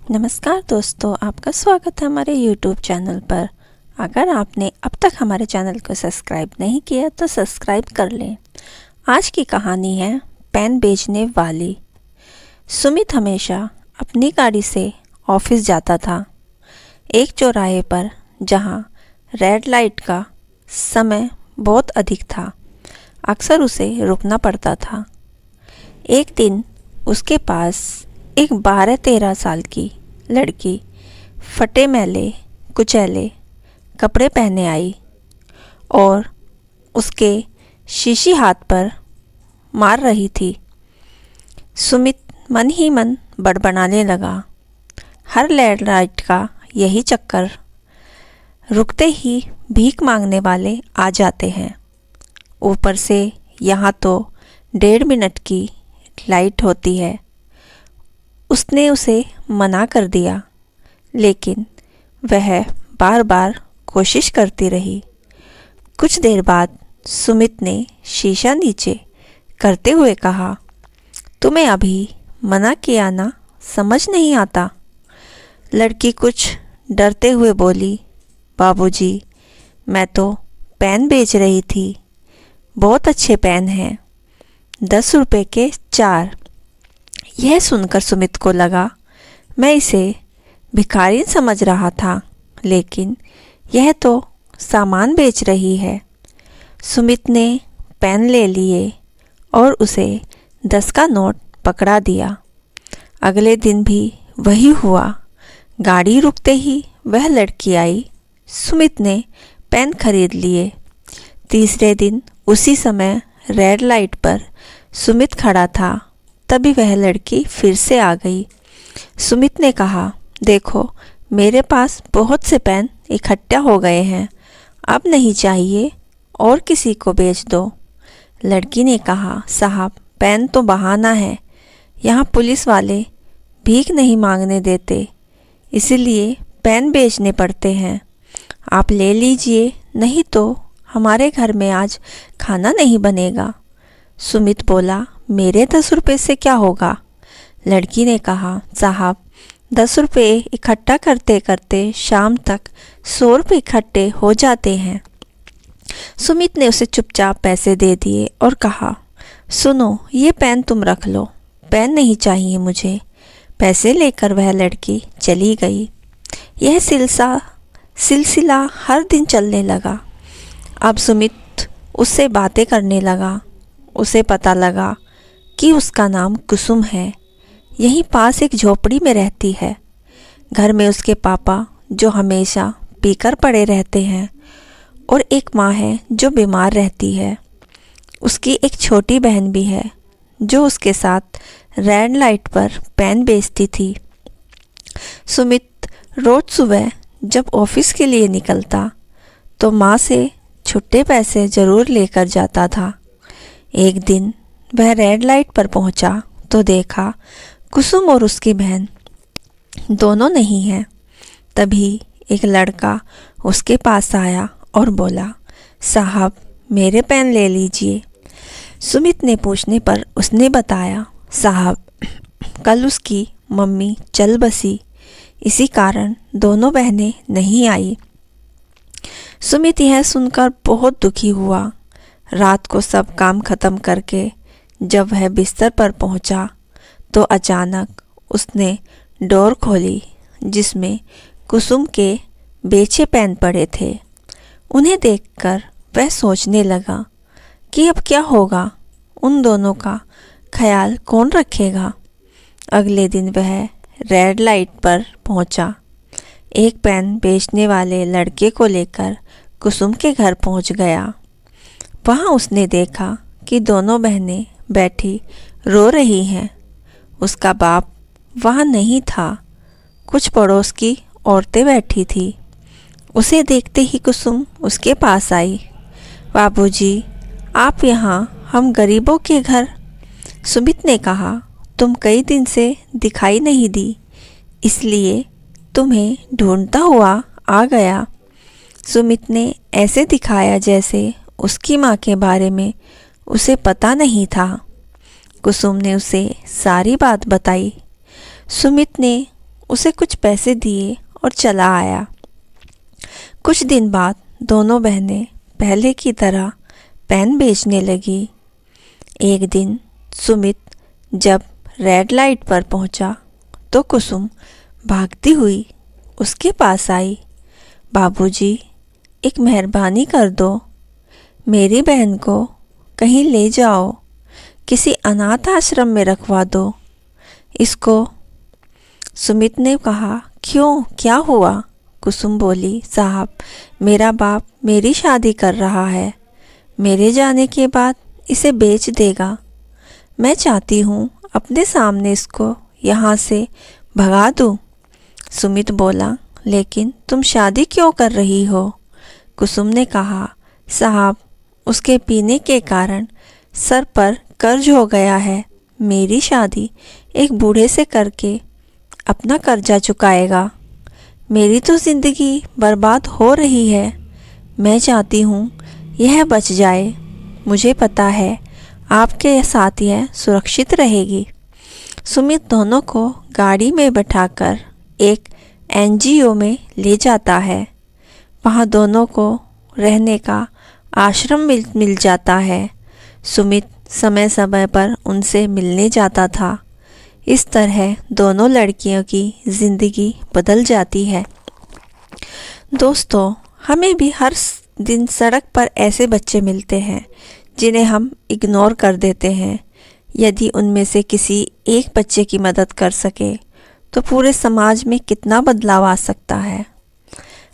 नमस्कार दोस्तों, आपका स्वागत है हमारे YouTube चैनल पर। अगर आपने अब तक हमारे चैनल को सब्सक्राइब नहीं किया तो सब्सक्राइब कर लें। आज की कहानी है पेन बेचने वाली। सुमित हमेशा अपनी गाड़ी से ऑफिस जाता था। एक चौराहे पर जहां रेड लाइट का समय बहुत अधिक था, अक्सर उसे रुकना पड़ता था। एक दिन उसके पास एक 12-13 साल की लड़की फटे मैले कुचैले कपड़े पहने आई और उसके शीशी हाथ पर मार रही थी। सुमित मन ही मन बड़बड़ाने लगा, हर रेड लाइट का यही चक्कर, रुकते ही भीख मांगने वाले आ जाते हैं। ऊपर से यहाँ तो 1.5 मिनट की लाइट होती है। उसने उसे मना कर दिया, लेकिन वह बार बार कोशिश करती रही। कुछ देर बाद सुमित ने शीशा नीचे करते हुए कहा, तुम्हें अभी मना किया ना, समझ नहीं आता? लड़की कुछ डरते हुए बोली, बाबूजी, मैं तो पेन बेच रही थी। बहुत अच्छे पेन हैं, 10 रुपए के 4। यह सुनकर सुमित को लगा, मैं इसे भिखारी समझ रहा था, लेकिन यह तो सामान बेच रही है। सुमित ने पेन ले लिए और उसे 10 का नोट पकड़ा दिया। अगले दिन भी वही हुआ। गाड़ी रुकते ही वह लड़की आई। सुमित ने पेन खरीद लिए। तीसरे दिन उसी समय रेड लाइट पर सुमित खड़ा था। तभी वह लड़की फिर से आ गई। सुमित ने कहा, देखो, मेरे पास बहुत से पेन इकट्ठा हो गए हैं, अब नहीं चाहिए और किसी को बेच दो। लड़की ने कहा, साहब, पेन तो बहाना है, यहाँ पुलिस वाले भीख नहीं मांगने देते, इसीलिए पेन बेचने पड़ते हैं। आप ले लीजिए, नहीं तो हमारे घर में आज खाना नहीं बनेगा। सुमित बोला, मेरे 10 रुपये से क्या होगा? लड़की ने कहा, साहब, 10 रुपये इकट्ठा करते करते शाम तक 100 रुपये इकट्ठे हो जाते हैं। सुमित ने उसे चुपचाप पैसे दे दिए और कहा, सुनो, ये पेन तुम रख लो, पेन नहीं चाहिए मुझे। पैसे लेकर वह लड़की चली गई। यह सिलसिला हर दिन चलने लगा। अब सुमित उससे बातें करने लगा। उसे पता लगा कि उसका नाम कुसुम है। यहीं पास एक झोपड़ी में रहती है। घर में उसके पापा जो हमेशा पीकर पड़े रहते हैं और एक माँ है जो बीमार रहती है। उसकी एक छोटी बहन भी है जो उसके साथ रेड लाइट पर पेन बेचती थी। सुमित रोज सुबह जब ऑफिस के लिए निकलता तो माँ से छुट्टे पैसे जरूर लेकर जाता था। एक दिन वह रेड लाइट पर पहुंचा तो देखा कुसुम और उसकी बहन दोनों नहीं हैं। तभी एक लड़का उसके पास आया और बोला, साहब, मेरे पेन ले लीजिए। सुमित ने पूछने पर उसने बताया, साहब, कल उसकी मम्मी चल बसी, इसी कारण दोनों बहनें नहीं आई। सुमित यह सुनकर बहुत दुखी हुआ। रात को सब काम खत्म करके जब वह बिस्तर पर पहुंचा तो अचानक उसने डोर खोली, जिसमें कुसुम के बेचे पेन पड़े थे। उन्हें देखकर वह सोचने लगा कि अब क्या होगा, उन दोनों का ख्याल कौन रखेगा। अगले दिन वह रेड लाइट पर पहुंचा। एक पेन बेचने वाले लड़के को लेकर कुसुम के घर पहुंच गया। वहाँ उसने देखा कि दोनों बहनें बैठी रो रही हैं। उसका बाप वहाँ नहीं था। कुछ पड़ोस की औरतें बैठी थी। उसे देखते ही कुसुम उसके पास आई। बाबूजी, आप यहाँ, हम गरीबों के घर। सुमित ने कहा, तुम कई दिन से दिखाई नहीं दी, इसलिए तुम्हें ढूंढता हुआ आ गया। सुमित ने ऐसे दिखाया जैसे उसकी माँ के बारे में उसे पता नहीं था। कुसुम ने उसे सारी बात बताई। सुमित ने उसे कुछ पैसे दिए और चला आया। कुछ दिन बाद दोनों बहनें पहले की तरह पेन बेचने लगी। एक दिन सुमित जब रेड लाइट पर पहुंचा तो कुसुम भागती हुई उसके पास आई। बाबूजी, एक मेहरबानी कर दो, मेरी बहन को कहीं ले जाओ, किसी अनाथ आश्रम में रखवा दो इसको। सुमित ने कहा, क्यों, क्या हुआ? कुसुम बोली, साहब, मेरा बाप मेरी शादी कर रहा है, मेरे जाने के बाद इसे बेच देगा। मैं चाहती हूँ अपने सामने इसको यहाँ से भगा दूँ। सुमित बोला, लेकिन तुम शादी क्यों कर रही हो? कुसुम ने कहा, साहब, उसके पीने के कारण सर पर कर्ज हो गया है। मेरी शादी एक बूढ़े से करके अपना कर्जा चुकाएगा। मेरी तो ज़िंदगी बर्बाद हो रही है। मैं चाहती हूँ यह बच जाए। मुझे पता है आपके साथ यह सुरक्षित रहेगी। सुमित दोनों को गाड़ी में बैठाकर एक NGO में ले जाता है। वहाँ दोनों को रहने का आश्रम मिल जाता है। सुमित समय समय पर उनसे मिलने जाता था। इस तरह दोनों लड़कियों की ज़िंदगी बदल जाती है। दोस्तों, हमें भी हर दिन सड़क पर ऐसे बच्चे मिलते हैं जिन्हें हम इग्नोर कर देते हैं। यदि उनमें से किसी एक बच्चे की मदद कर सके तो पूरे समाज में कितना बदलाव आ सकता है।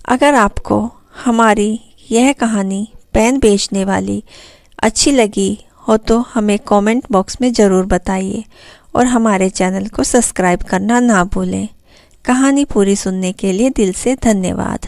अगर आपको हमारी यह कहानी पेन बेचने वाली अच्छी लगी हो तो हमें कमेंट बॉक्स में ज़रूर बताइए और हमारे चैनल को सब्सक्राइब करना ना भूलें। कहानी पूरी सुनने के लिए दिल से धन्यवाद।